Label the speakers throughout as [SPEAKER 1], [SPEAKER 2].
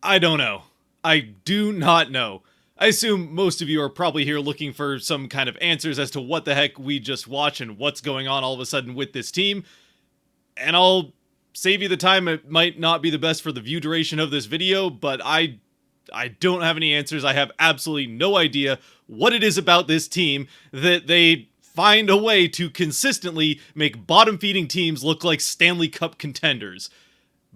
[SPEAKER 1] I don't know. I do not know. I assume most of you are probably here looking for some kind of answers as to what the heck we just watched and what's going on all of a sudden with this team. And I'll save you the time. It might not be the best for the view duration of this video, but I don't have any answers. I have absolutely no idea what it is about this team that they find a way to consistently make bottom-feeding teams look like Stanley Cup contenders.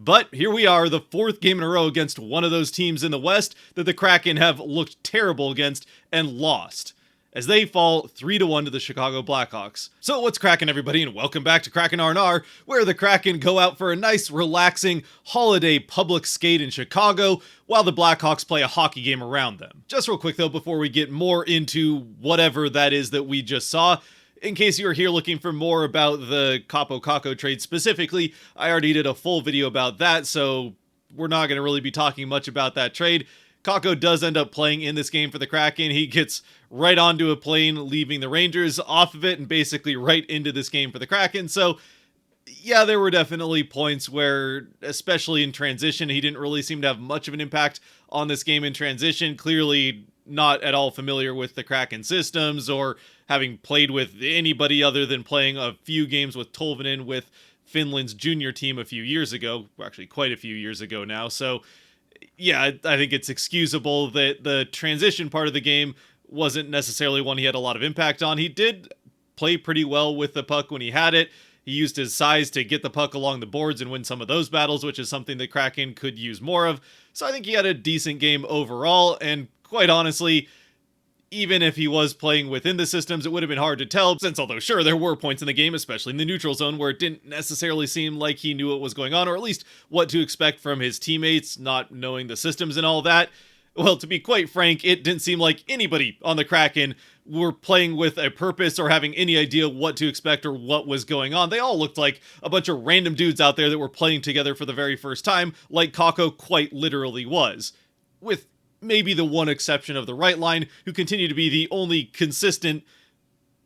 [SPEAKER 1] But here we are, the fourth game in a row against one of those teams in the West that the Kraken have looked terrible against and lost, as they fall 3-1 to the Chicago Blackhawks. So what's cracking, everybody, and welcome back to Kraken R&R, where the Kraken go out for a nice, relaxing, holiday public skate in Chicago, while the Blackhawks play a hockey game around them. Just real quick, though, before we get more into whatever that is that we just saw, in case you're here looking for more about the Kako trade specifically, I already did a full video about that, so we're not going to really be talking much about that trade. Kako does end up playing in this game for the Kraken. He gets right onto a plane, leaving the Rangers off of it, and basically right into this game for the Kraken. So, yeah, there were definitely points where, especially in transition, he didn't really seem to have much of an impact on this game in transition. Clearly not at all familiar with the Kraken systems or having played with anybody other than playing a few games with Tolvanen with Finland's junior team a few years ago, actually quite a few years ago now. So yeah, I think it's excusable that the transition part of the game wasn't necessarily one he had a lot of impact on. He did play pretty well with the puck when he had it. He used his size to get the puck along the boards and win some of those battles, which is something that Kraken could use more of. So I think he had a decent game overall, and quite honestly, even if he was playing within the systems, it would have been hard to tell, since although sure, there were points in the game, especially in the neutral zone, where it didn't necessarily seem like he knew what was going on, or at least what to expect from his teammates, not knowing the systems and all that. Well, to be quite frank, it didn't seem like anybody on the Kraken were playing with a purpose or having any idea what to expect or what was going on. They all looked like a bunch of random dudes out there that were playing together for the very first time, like Kako quite literally was. With maybe the one exception of the right line, who continue to be the only consistent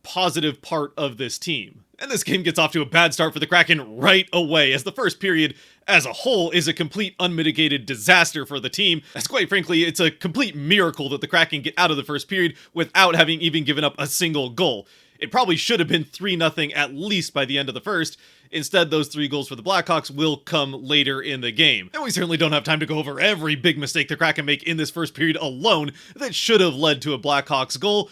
[SPEAKER 1] positive part of this team. And this game gets off to a bad start for the Kraken right away, as the first period as a whole is a complete unmitigated disaster for the team, as quite frankly, it's a complete miracle that the Kraken get out of the first period without having even given up a single goal. It probably should have been 3-0 at least by the end of the first. Instead, those 3 goals for the Blackhawks will come later in the game. And we certainly don't have time to go over every big mistake the Kraken make in this first period alone that should have led to a Blackhawks goal.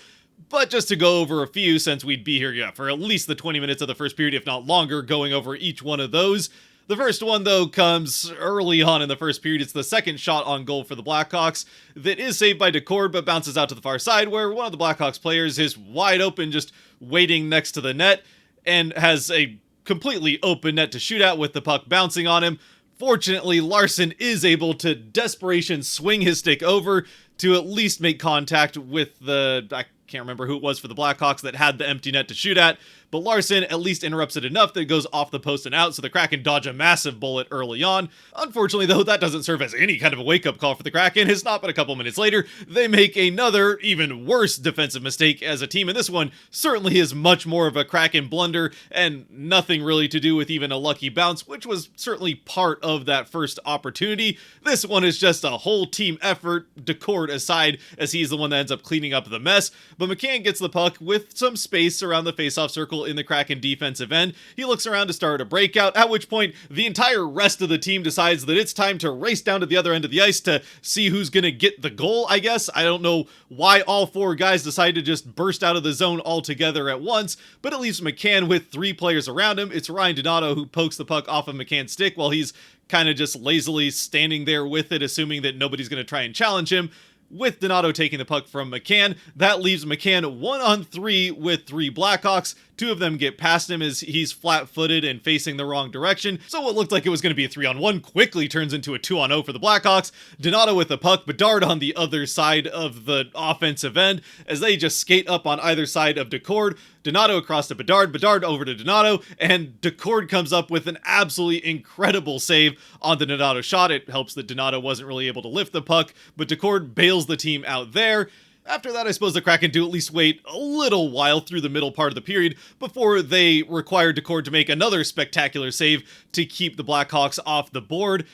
[SPEAKER 1] But just to go over a few, since we'd be here, for at least the 20 minutes of the first period, if not longer, going over each one of those. The first one, though, comes early on in the first period. It's the second shot on goal for the Blackhawks that is saved by Decord, but bounces out to the far side, where one of the Blackhawks players is wide open, just waiting next to the net, and has a completely open net to shoot at with the puck bouncing on him. Fortunately, Larson is able to desperation swing his stick over to at least make contact with I can't remember who it was for the Blackhawks that had the empty net to shoot at, but Larson at least interrupts it enough that it goes off the post and out, so the Kraken dodge a massive bullet early on. Unfortunately, though, that doesn't serve as any kind of a wake-up call for the Kraken. It's not but a couple minutes later, they make another, even worse defensive mistake as a team, and this one certainly is much more of a Kraken blunder, and nothing really to do with even a lucky bounce, which was certainly part of that first opportunity. This one is just a whole team effort, Decord aside, as he's the one that ends up cleaning up the mess, but McCann gets the puck with some space around the faceoff circle in the Kraken defensive end. He looks around to start a breakout, at which point the entire rest of the team decides that it's time to race down to the other end of the ice to see who's going to get the goal, I guess. I don't know why all 4 guys decide to just burst out of the zone altogether at once, but it leaves McCann with 3 players around him. It's Ryan Donato who pokes the puck off of McCann's stick while he's kind of just lazily standing there with it, assuming that nobody's going to try and challenge him. With Donato taking the puck from McCann, that leaves McCann 1-on-3 with 3 Blackhawks. 2 of them get past him as he's flat-footed and facing the wrong direction. So what looked like it was going to be a 3-on-1 quickly turns into a 2-on-0 for the Blackhawks. Donato with the puck, Bedard on the other side of the offensive end as they just skate up on either side of Decord. Donato across to Bedard, Bedard over to Donato, and Decord comes up with an absolutely incredible save on the Donato shot. It helps that Donato wasn't really able to lift the puck, but Decord bails the team out there. After that, I suppose the Kraken do at least wait a little while through the middle part of the period before they require Decord to make another spectacular save to keep the Blackhawks off the board.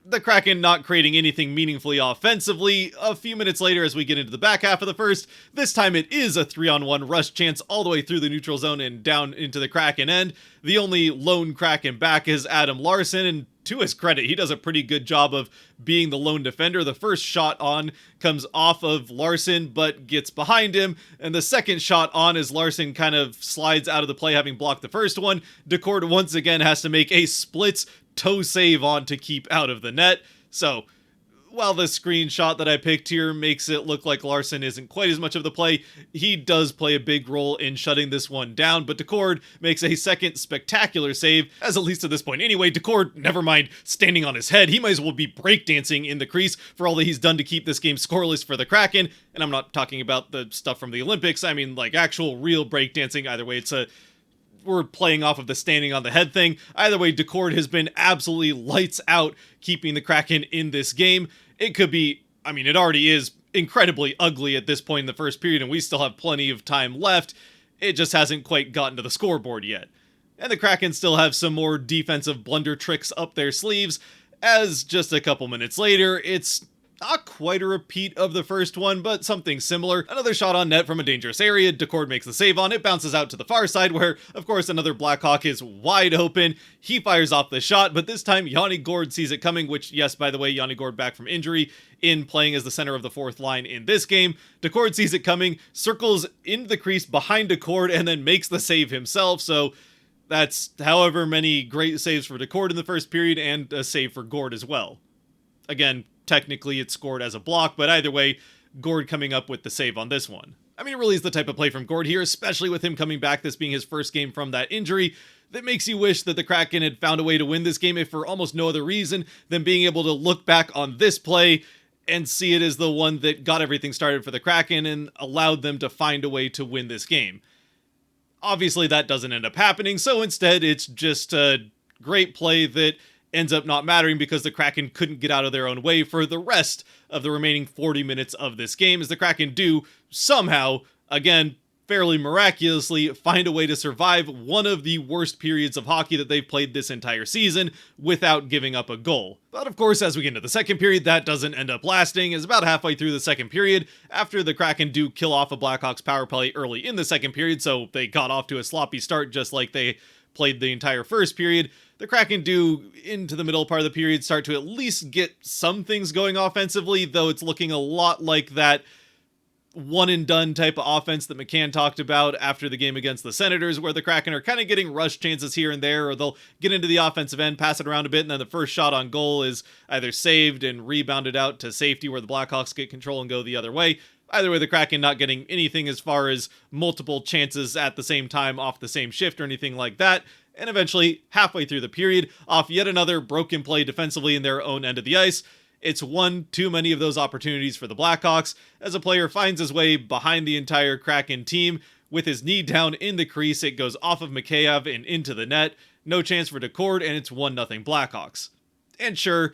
[SPEAKER 1] The Kraken not creating anything meaningfully offensively. A few minutes later, as we get into the back half of the first, this time it is a 3-on-1 rush chance all the way through the neutral zone and down into the Kraken end. The only lone Kraken back is Adam Larsson, and to his credit, he does a pretty good job of being the lone defender. The first shot on comes off of Larsson, but gets behind him, and the second shot on as Larsson kind of slides out of the play, having blocked the first one. Decord once again has to make a split toe save on to keep out of the net. So while the screenshot that I picked here makes it look like Larsson isn't quite as much of the play, he does play a big role in shutting this one down, but Decord makes a second spectacular save, as at least at this point anyway. Decord, never mind standing on his head, he might as well be breakdancing in the crease for all that he's done to keep this game scoreless for the Kraken, and I'm not talking about the stuff from the Olympics, I mean like actual real breakdancing. Either way, we're playing off of the standing on the head thing. Either way, Decord has been absolutely lights out keeping the Kraken in this game. It could be, I mean, it already is incredibly ugly at this point in the first period, and we still have plenty of time left. It just hasn't quite gotten to the scoreboard yet. And the Kraken still have some more defensive blunder tricks up their sleeves, as just a couple minutes later, it's not quite a repeat of the first one, but something similar. Another shot on net from a dangerous area. Decord makes the save on it, bounces out to the far side where, of course, another Blackhawk is wide open. He fires off the shot, but this time Yanni Gourde sees it coming, which, yes, by the way, Yanni Gourde back from injury in playing as the center of the fourth line in this game. Decord sees it coming, circles into the crease behind Decord, and then makes the save himself, so that's however many great saves for Decord in the first period, and a save for Gourde as well. Again, technically it's scored as a block, but either way, Gourde coming up with the save on this one. I mean, it really is the type of play from Gourde here, especially with him coming back, this being his first game from that injury, that makes you wish that the Kraken had found a way to win this game, if for almost no other reason than being able to look back on this play and see it as the one that got everything started for the Kraken and allowed them to find a way to win this game. Obviously, that doesn't end up happening, so instead it's just a great play that ends up not mattering because the Kraken couldn't get out of their own way for the rest of the remaining 40 minutes of this game, as the Kraken do somehow, again, fairly miraculously, find a way to survive one of the worst periods of hockey that they've played this entire season without giving up a goal. But of course, as we get into the second period, that doesn't end up lasting, as about halfway through the second period, after the Kraken do kill off a Blackhawks power play early in the second period, so they got off to a sloppy start just like they played the entire first period, the Kraken do, into the middle part of the period, start to at least get some things going offensively, though it's looking a lot like that one-and-done type of offense that McCann talked about after the game against the Senators, where the Kraken are kind of getting rush chances here and there, or they'll get into the offensive end, pass it around a bit, and then the first shot on goal is either saved and rebounded out to safety, where the Blackhawks get control and go the other way. Either way, the Kraken not getting anything as far as multiple chances at the same time off the same shift or anything like that. And eventually, halfway through the period, off yet another broken play defensively in their own end of the ice, it's one too many of those opportunities for the Blackhawks, as a player finds his way behind the entire Kraken team. With his knee down in the crease, it goes off of Mikheyev and into the net. No chance for Decord, and it's 1-0 Blackhawks. And sure,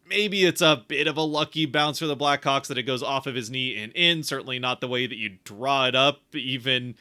[SPEAKER 1] maybe it's a bit of a lucky bounce for the Blackhawks that it goes off of his knee and in. Certainly not the way that you draw it up, even.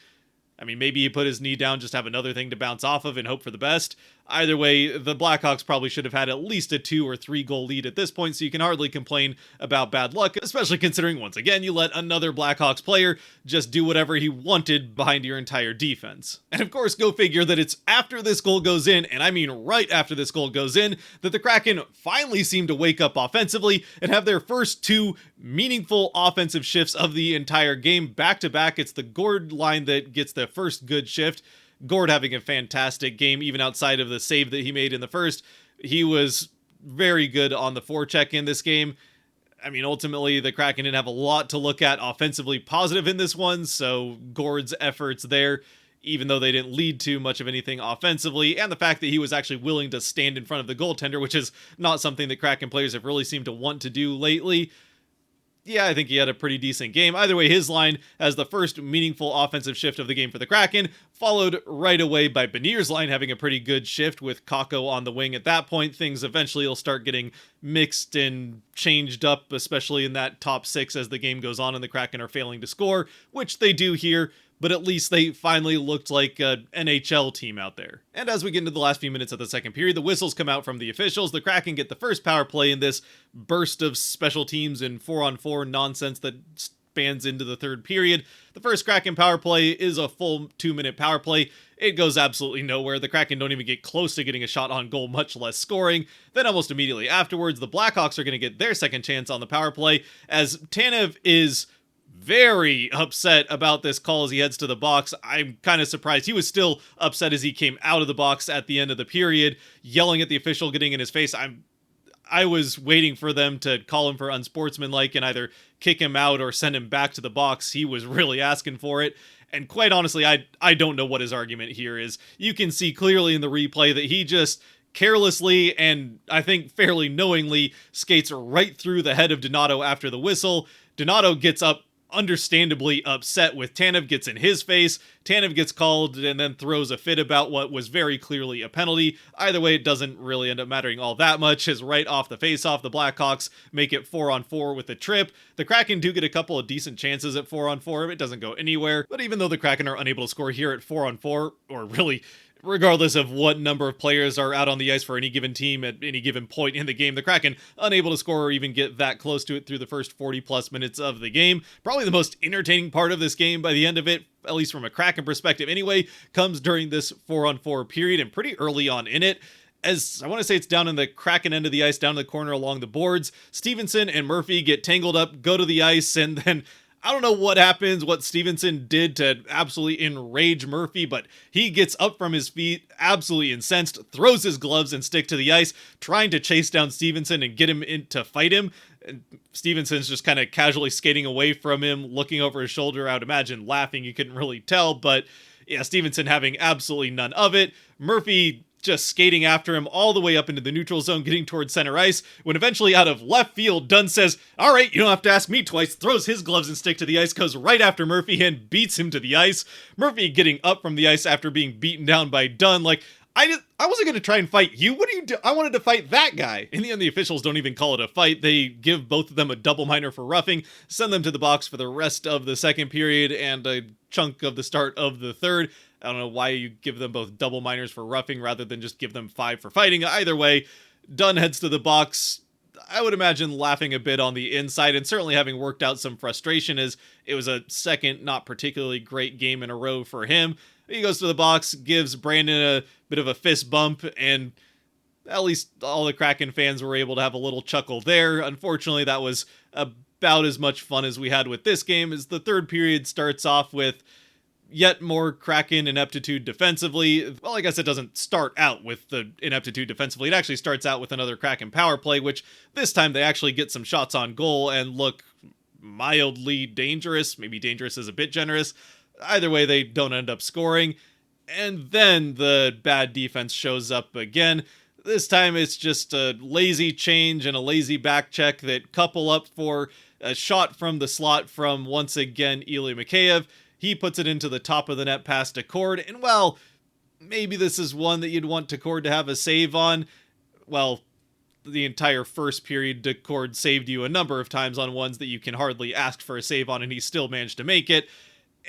[SPEAKER 1] I mean, maybe he put his knee down, just have another thing to bounce off of and hope for the best. Either way, the Blackhawks probably should have had at least a 2 or 3 goal lead at this point, so you can hardly complain about bad luck, especially considering, once again, you let another Blackhawks player just do whatever he wanted behind your entire defense. And of course, go figure that it's after this goal goes in, and I mean right after this goal goes in, that the Kraken finally seem to wake up offensively and have their first 2 meaningful offensive shifts of the entire game back-to-back. It's the Gourde line that gets the first good shift. Gourde having a fantastic game, even outside of the save that he made in the first. He was very good on the forecheck in this game. I mean, ultimately, the Kraken didn't have a lot to look at offensively positive in this one, so Gourde's efforts there, even though they didn't lead to much of anything offensively, and the fact that he was actually willing to stand in front of the goaltender, which is not something that Kraken players have really seemed to want to do lately. Yeah, I think he had a pretty decent game. Either way, his line has the first meaningful offensive shift of the game for the Kraken, followed right away by Benir's line having a pretty good shift with Kako on the wing. At that point, things eventually will start getting mixed and changed up, especially in that top 6 as the game goes on and the Kraken are failing to score, which they do here. but at least they finally looked like an NHL team out there. And as we get into the last few minutes of the second period, the whistles come out from the officials. The Kraken get the first power play in this burst of special teams and 4-on-4 nonsense that spans into the third period. The first Kraken power play is a full 2-minute power play. It goes absolutely nowhere. The Kraken don't even get close to getting a shot on goal, much less scoring. Then almost immediately afterwards, the Blackhawks are going to get their second chance on the power play, as Tanev is very upset about this call as he heads to the box. I'm kind of surprised. He was still upset as he came out of the box at the end of the period, yelling at the official, getting in his face. I was waiting for them to call him for unsportsmanlike and either kick him out or send him back to the box. He was really asking for it. And quite honestly, I don't know what his argument here is. You can see clearly in the replay that he just carelessly and I think fairly knowingly skates right through the head of Donato after the whistle. Donato gets up, understandably upset with Tanev, gets in his face. Tanev gets called and then throws a fit about what was very clearly a penalty. Either way, it doesn't really end up mattering all that much, as right off the faceoff, the Blackhawks make it 4-on-4 with a trip. The Kraken do get a couple of decent chances at 4-on-4. It doesn't go anywhere, but even though the Kraken are unable to score here at 4-on-4, or really regardless of what number of players are out on the ice for any given team at any given point in the game, the Kraken unable to score or even get that close to it through the first 40 plus minutes of the game. Probably the most entertaining part of this game by the end of it, at least from a Kraken perspective anyway, comes during this 4-on-4 period and pretty early on in it. As I want to say it's down in the Kraken end of the ice, down in the corner along the boards. Stevenson and Murphy get tangled up, go to the ice, and then I don't know what happens, what Stevenson did to absolutely enrage Murphy, but he gets up from his feet, absolutely incensed, throws his gloves and stick to the ice, trying to chase down Stevenson and get him in to fight him. And Stevenson's just kind of casually skating away from him, looking over his shoulder. I would imagine laughing, you couldn't really tell, but yeah, Stevenson having absolutely none of it. Murphy just skating after him all the way up into the neutral zone, getting towards center ice, when eventually out of left field, Dunn says, "All right, you don't have to ask me twice," throws his gloves and stick to the ice, goes right after Murphy and beats him to the ice. Murphy getting up from the ice after being beaten down by Dunn, like, I wasn't going to try and fight you. What do you do? I wanted to fight that guy. In the end, the officials don't even call it a fight. They give both of them a double minor for roughing, send them to the box for the rest of the second period and a chunk of the start of the third. I don't know why you give them both double minors for roughing rather than just give them 5 for fighting. Either way, Dunn heads to the box, I would imagine laughing a bit on the inside and certainly having worked out some frustration, as it was a second not particularly great game in a row for him. He goes to the box, gives Brandon a bit of a fist bump, and at least all the Kraken fans were able to have a little chuckle there. Unfortunately, that was about as much fun as we had with this game, as the third period starts off with yet more Kraken ineptitude defensively. Well, I guess it doesn't start out with the ineptitude defensively. It actually starts out with another Kraken power play, which this time they actually get some shots on goal and look mildly dangerous. Maybe dangerous is a bit generous. Either way, they don't end up scoring. And then the bad defense shows up again. This time it's just a lazy change and a lazy back check that couple up for a shot from the slot from, once again, Ilya Mikheyev. He puts it into the top of the net past Cord, and well, maybe this is one that you'd want Cord to have a save on. Well, the entire first period, Cord saved you a number of times on ones that you can hardly ask for a save on, and he still managed to make it.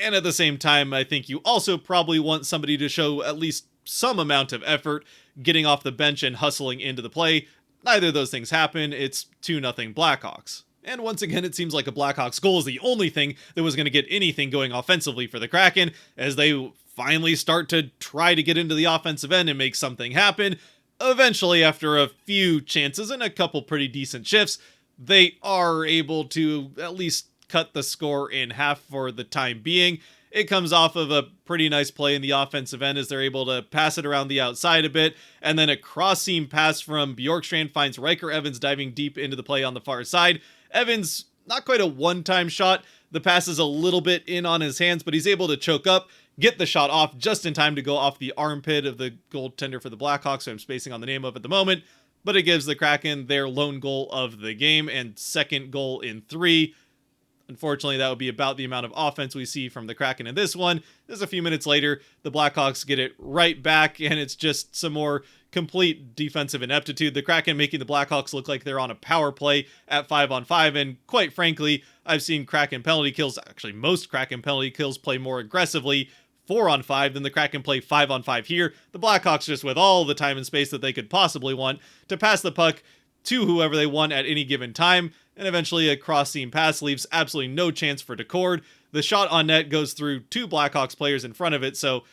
[SPEAKER 1] And at the same time, I think you also probably want somebody to show at least some amount of effort getting off the bench and hustling into the play. Neither of those things happen. It's 2-0 Blackhawks. And once again, it seems like a Blackhawks goal is the only thing that was going to get anything going offensively for the Kraken, as they finally start to try to get into the offensive end and make something happen. Eventually, after a few chances and a couple pretty decent shifts, they are able to at least cut the score in half for the time being. It comes off of a pretty nice play in the offensive end as they're able to pass it around the outside a bit, and then a cross-seam pass from Bjorkstrand finds Riker Evans diving deep into the play on the far side. Evans, not quite a one-time shot. The pass is a little bit in on his hands, but he's able to choke up, get the shot off just in time to go off the armpit of the goaltender for the Blackhawks, who I'm spacing on the name of at the moment, but it gives the Kraken their lone goal of the game and second goal in 3. Unfortunately, that would be about the amount of offense we see from the Kraken in this one. Just a few minutes later, the Blackhawks get it right back, and it's just some more complete defensive ineptitude. The Kraken making the Blackhawks look like they're on a power play at 5-on-5, and quite frankly, I've seen Kraken penalty kills, actually most Kraken penalty kills, play more aggressively 4-on-5 than the Kraken play 5-on-5 here. The Blackhawks just with all the time and space that they could possibly want to pass the puck to whoever they want at any given time, and eventually a cross-seam pass leaves absolutely no chance for Decord. The shot on net goes through two Blackhawks players in front of it, so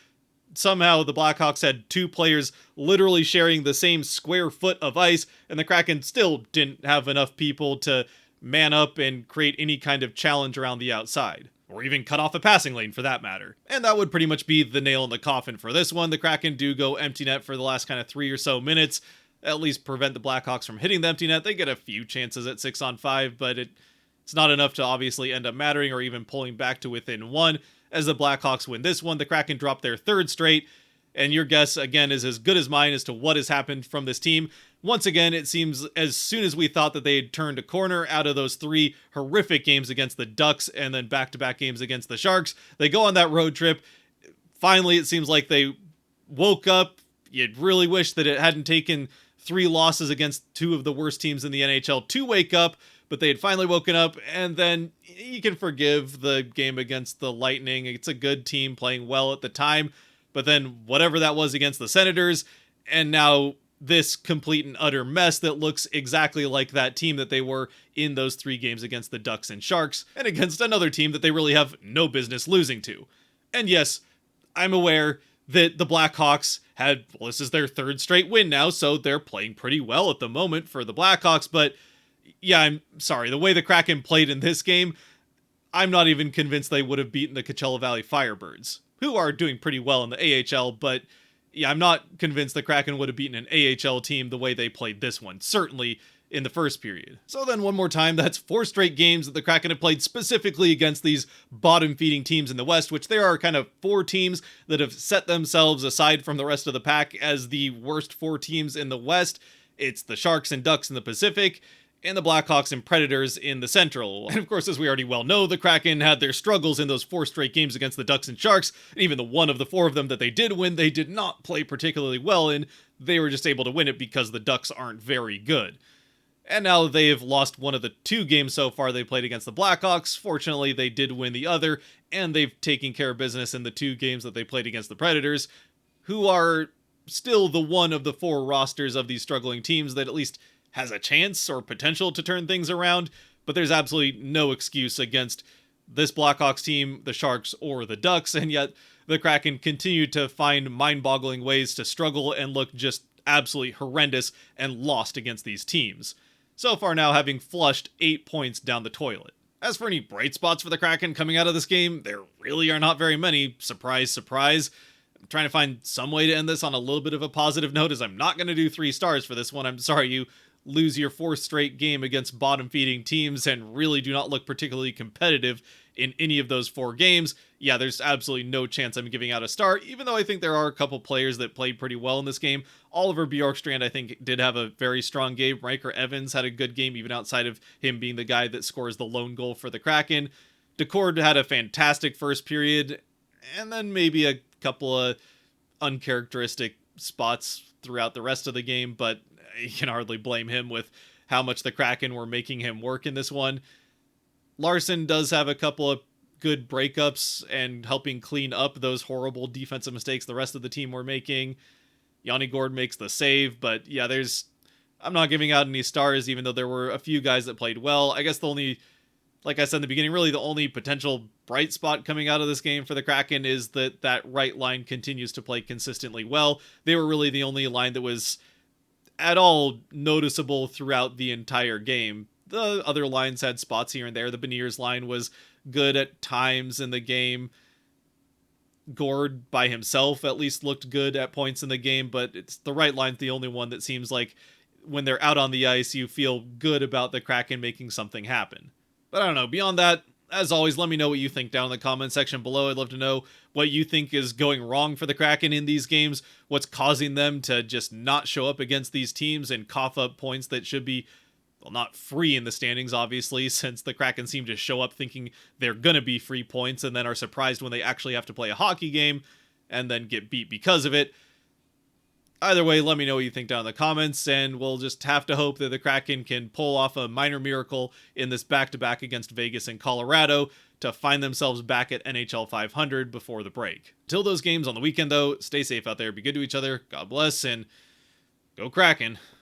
[SPEAKER 1] somehow the Blackhawks had two players literally sharing the same square foot of ice, and the Kraken still didn't have enough people to man up and create any kind of challenge around the outside, or even cut off a passing lane for that matter. And that would pretty much be the nail in the coffin for this one. The Kraken do go empty net for the last kind of 3 or so minutes, at least prevent the Blackhawks from hitting the empty net. They get a few chances at 6-on-5, but it's not enough to obviously end up mattering or even pulling back to within one. As the Blackhawks win this one, the Kraken drop their third straight, and your guess, again, is as good as mine as to what has happened from this team. Once again, it seems as soon as we thought that they had turned a corner out of those 3 horrific games against the Ducks and then back-to-back games against the Sharks, they go on that road trip. Finally, it seems like they woke up. You'd really wish that it hadn't taken 3 losses against 2 of the worst teams in the NHL to wake up, but they had finally woken up, and then you can forgive the game against the Lightning. It's a good team playing well at the time, but then whatever that was against the Senators, and now this complete and utter mess that looks exactly like that team that they were in those 3 games against the Ducks and Sharks, and against another team that they really have no business losing to. And yes, I'm aware that the Blackhawks had, well, this is their 3rd straight win now, so they're playing pretty well at the moment for the Blackhawks, but yeah, I'm sorry, the way the Kraken played in this game, I'm not even convinced they would have beaten the Coachella Valley Firebirds, who are doing pretty well in the AHL, but yeah, I'm not convinced the Kraken would have beaten an AHL team the way they played this one, certainly in the first period. So then one more time, that's 4 straight games that the Kraken have played specifically against these bottom-feeding teams in the West, which there are kind of 4 teams that have set themselves aside from the rest of the pack as the worst 4 teams in the West. It's the Sharks and Ducks in the Pacific, and the Blackhawks and Predators in the Central. And of course, as we already well know, the Kraken had their struggles in those 4 straight games against the Ducks and Sharks, and even the one of the 4 of them that they did win, they did not play particularly well in. They were just able to win it because the Ducks aren't very good. And now they've lost one of the 2 games so far they played against the Blackhawks. Fortunately, they did win the other, and they've taken care of business in the 2 games that they played against the Predators, who are still the one of the 4 rosters of these struggling teams that at least has a chance or potential to turn things around, but there's absolutely no excuse against this Blackhawks team, the Sharks, or the Ducks, and yet the Kraken continue to find mind-boggling ways to struggle and look just absolutely horrendous and lost against these teams. So far now, having flushed 8 points down the toilet. As for any bright spots for the Kraken coming out of this game, there really are not very many. Surprise, surprise. I'm trying to find some way to end this on a little bit of a positive note, as I'm not going to do 3 stars for this one. I'm sorry you lose your 4th straight game against bottom-feeding teams and really do not look particularly competitive in any of those 4 games. Yeah, there's absolutely no chance I'm giving out a star, even though I think there are a couple players that played pretty well in this game. Oliver Bjorkstrand, I think, did have a very strong game. Riker Evans had a good game, even outside of him being the guy that scores the lone goal for the Kraken. Decord had a fantastic first period, and then maybe a couple of uncharacteristic spots throughout the rest of the game, but you can hardly blame him with how much the Kraken were making him work in this one. Larson does have a couple of good breakups and helping clean up those horrible defensive mistakes the rest of the team were making. Yanni Gourde makes the save, but yeah, I'm not giving out any stars, even though there were a few guys that played well. I guess the only, like I said in the beginning, really the only potential bright spot coming out of this game for the Kraken is that right line continues to play consistently well. They were really the only line that was at all noticeable throughout the entire game. The other lines had spots here and there. The Beniers line was good at times in the game. Gourde by himself at least looked good at points in the game, but it's the right line's the only one that seems like when they're out on the ice, you feel good about the Kraken making something happen. But I don't know. Beyond that, as always, let me know what you think down in the comment section below. I'd love to know what you think is going wrong for the Kraken in these games, what's causing them to just not show up against these teams and cough up points that should be well, not free in the standings, obviously, since the Kraken seem to show up thinking they're going to be free points and then are surprised when they actually have to play a hockey game and then get beat because of it. Either way, let me know what you think down in the comments, and we'll just have to hope that the Kraken can pull off a minor miracle in this back-to-back against Vegas and Colorado to find themselves back at NHL 500 before the break. Till those games on the weekend, though, stay safe out there, be good to each other, God bless, and go Kraken.